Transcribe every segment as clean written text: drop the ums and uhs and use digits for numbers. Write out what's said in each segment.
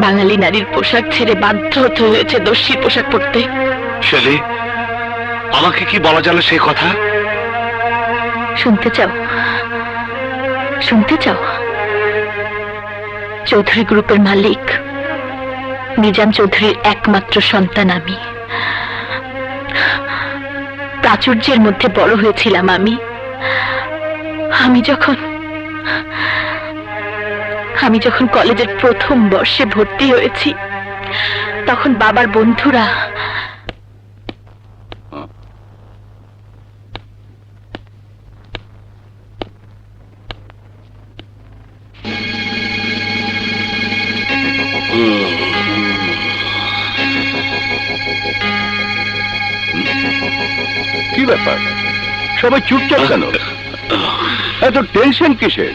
বাঙালি নারীর পোশাক ছেড়ে বাধ্য হতে হয়েছে দস্যির পোশাক পরতে। শেলি, আমাকে কি বলা যাবে সেই কথা? শুনতে চাও? শুনতে চাও? চৌধুরী গ্রুপের মালিক নিজাম চৌধুরীর একমাত্র সন্তান আমি। প্রাচুর্যের মধ্যে বড় হয়েছিলাম আমি। আমি যখন কলেজের প্রথম বর্ষে ভর্তি হয়েছি, তখন বাবার বন্ধুরা কি ব্যাপার, সবাই চুপচাপ কেন? এত টেনশন কিসের?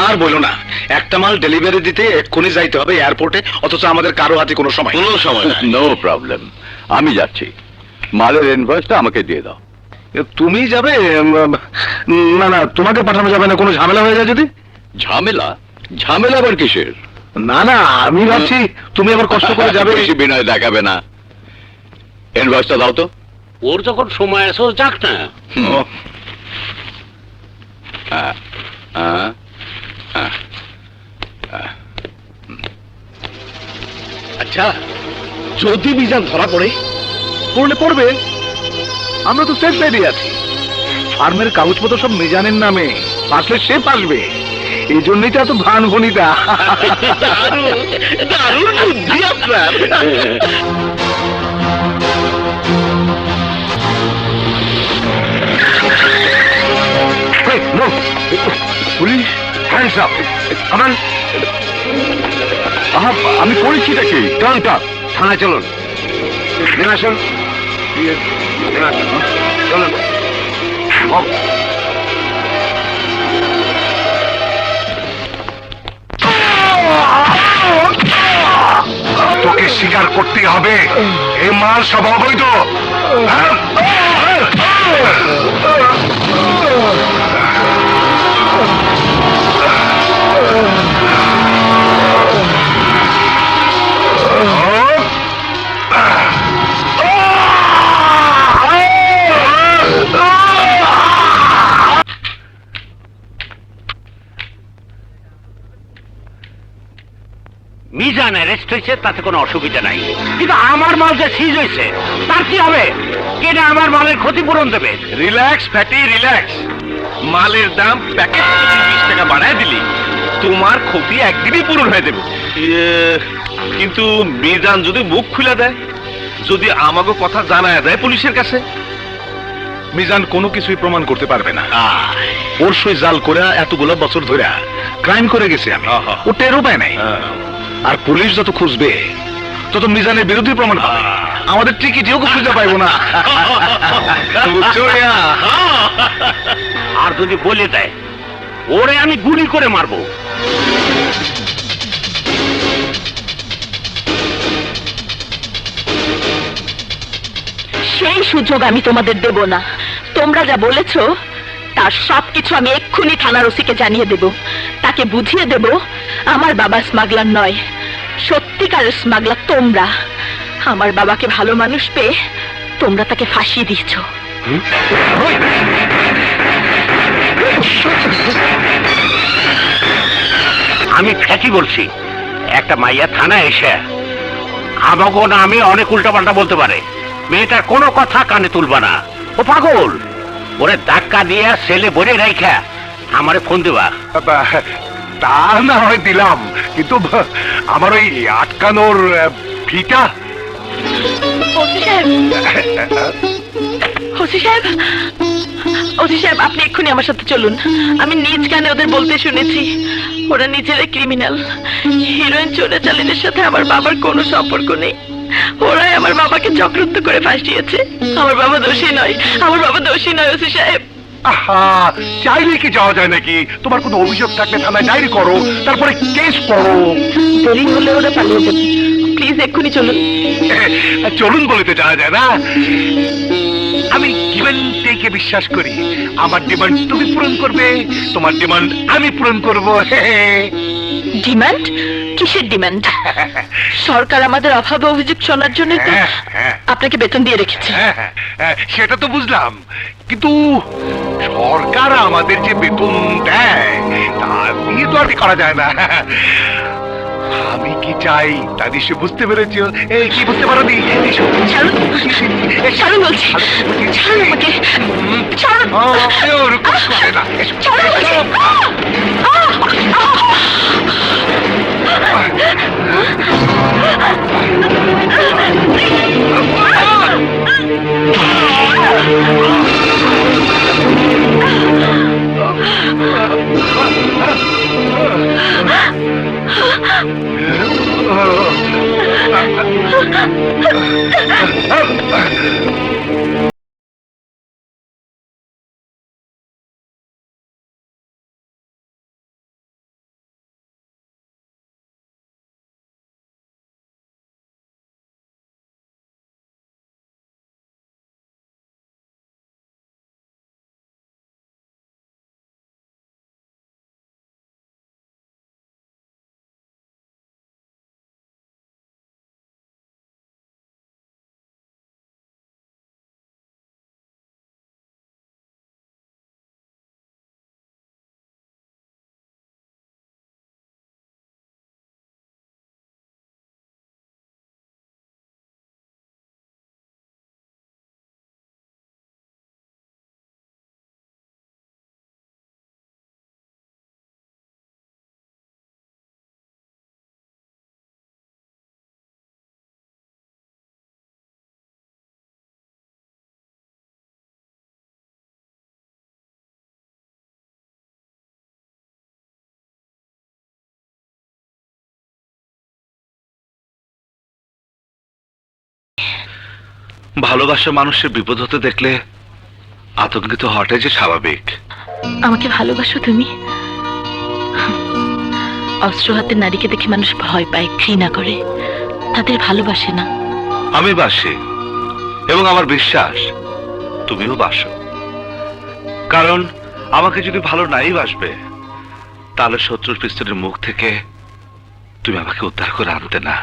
আর বলো না, একটা মাল ডেলিভারি দিতে এক্ষুনি যাইতে হবে এয়ারপোর্টে, অথচ আমাদের কারো হাতে কোনো সময় নো প্রবলেম, আমি যাচ্ছি। মালের ইনভয়েসটা আমাকে দিয়ে দাও। তুমি যাবে? না না, তোমাকে পাঠানো যাবে না, কোনো ঝামেলা হয়ে যায় যদি। ঝামেলা? ঝামেলা আবার কিসের? না না, আমি ভাবছি তুমি আবার কষ্ট করে যাবে। বেশি বিনয় দেখাবে না। ইনভয়েসটা দাও তো। ওর যখন সময় আছে ও যাক না। আচ্ছা, যদি মিজান ধরা পড়ে, পড়লে পড়বে, আমরা তো সেফ সাইডে আছি। ফার্মের কাগজপত্র সব মিজানের নামে, আসলে সে পাসবে। এই জন্যই তো এত ভান ভনিতা। দারুণ বুদ্ধি আপনার। Police, hands up. আমি করেছিটা কি? থানায় চলুন। আসুন, চলুন। তোকে স্বীকার করতে হবে, এই মাল সব অবৈধ। মিজান অ্যারেস্ট হয়েছে, তাতে কোনো অসুবিধা নাই, কিন্তু আমার মাল যে সিজ হয়েছে তার কি হবে? কেনা আমার মালের ক্ষতিপূরণ দেবে? Relax fatty, relax. মালের দাম প্যাকেট 20 টাকা বাড়ায় দিলি, তোমার ক্ষতি একদিনই পূরণ হয়ে যাবে। কিন্তু মিজান যদি মুখ খুলে দেয়, যদি আমাকে কথা জানায় দেয় পুলিশের কাছে, মিজান কোনো কিছুই প্রমাণ করতে পারবে না। ওর সই জাল করে এতগুলো বছর ধরে ক্রাইম করে গেছে আমি, ও টেরও পায় নাই। আর পুলিশ যত খুঁজবে তত মিজানের বিরুদ্ধে প্রমাণ পাবে। আমাদের টিকিটিও খুঁজে পাইবো না। আর যদি বলে দেয় ওরে আমি গুলি করে মারবো, সেই সুযোগ আমি তোমাদের দেব না। তোমরা যা বলেছো তার সবকিছু আমি এক্ষুনি থানার ওসিকে জানিয়ে দেব। তাকে বুঝিয়ে দেব আমার বাবা স্মাগলার নয়, সত্যিকারের স্মাগলার তোমরা। আমার বাবাকে ভালো মানুষ পেয়ে তোমরা তাকে ফাঁসিয়ে দিয়েছ। আমি ফ্যাটি বলছি। একটা মাইয়া থানায় এসে আমাকে না আমি অনেক উল্টাপাল্টা বলতে পারে, মেয়েটার কোনো কথা কানে তুলবা না, ও পাগল। ওরে ধাক্কা দিয়ে ছেলে বলে রাইখা আমারে ফোন দিবা। তা না হয় দিলাম, কিন্তু আমার ওই আটকানোর ফিটা। ওসি সাহেব, ওসি সাহেব, আপনি এক্ষুনি আমার সাথে চলুন। আমি নিজ কানে ওদের বলতে শুনেছি ওরা নিজেরাই ক্রিমিনাল। হিরোইন চোরাচালানের সাথে আমার বাবার কোনো সম্পর্ক নেই। ওরাই আমার বাবাকে চক্রান্ত করে ফাঁসিয়েছে। আমার বাবা দোষী নয়, আমার বাবা দোষী নয় ওসি সাহেব। আহা, চাইলে কি যাওয়া যায় নাকি? তোমার কোনো অভিযোগ থাকলে থানায় ডায়েরি করো, তারপরে কেস করো। দেরি হলে ওরা পালিয়ে যাবে। প্লিজ এক্ষুনি চলুন। চলুন বলতে যাওয়া যায় না। আমি গিভেন টেকে বিশ্বাস করি। আমার ডিমান্ড তুমি পূরণ করবে, তোমার ডিমান্ড আমি পূরণ করবো। ডিমান্ড? কিসের ডিমান্ড? সরকার আমাদের অভাব অভিযোগ শোনার জন্য তো আপনাকে বেতন দিয়ে রেখেছে। সেটা তো বুঝলাম, কিন্তু সরকার আমাদের যে বেতন দেয় তা দিয়ে তো আর কি করা যায় না। আমি কি চাই তা নিশ্চয় বুঝতে পেরেছি। এই কি বুঝতে পারো নি? ছাড়ুন, ছাড়ুন বলছি, ছাড়ুন আমাকে, ছাড়ুন। ছাড়ুন বলছি। ভালোবাসা মানুষের বিপদ হতে দেখলে আতঙ্কিত হওয়াটাই যে স্বাভাবিক। আমাকে ভালোবাসো তুমি? অস্ত্র হাতে নারীকে দেখে মানুষ ভয় পায়, ঘৃণা করে, তাদের ভালোবাসে না। আমি বাসি, এবং আমার বিশ্বাস তুমিও বাসো। কারণ আমাকে যদি ভালো নাই বাসবে, তাহলে শত্রুর পিস্তলের মুখ থেকে তুমি আমাকে উদ্ধার করে আনতে না।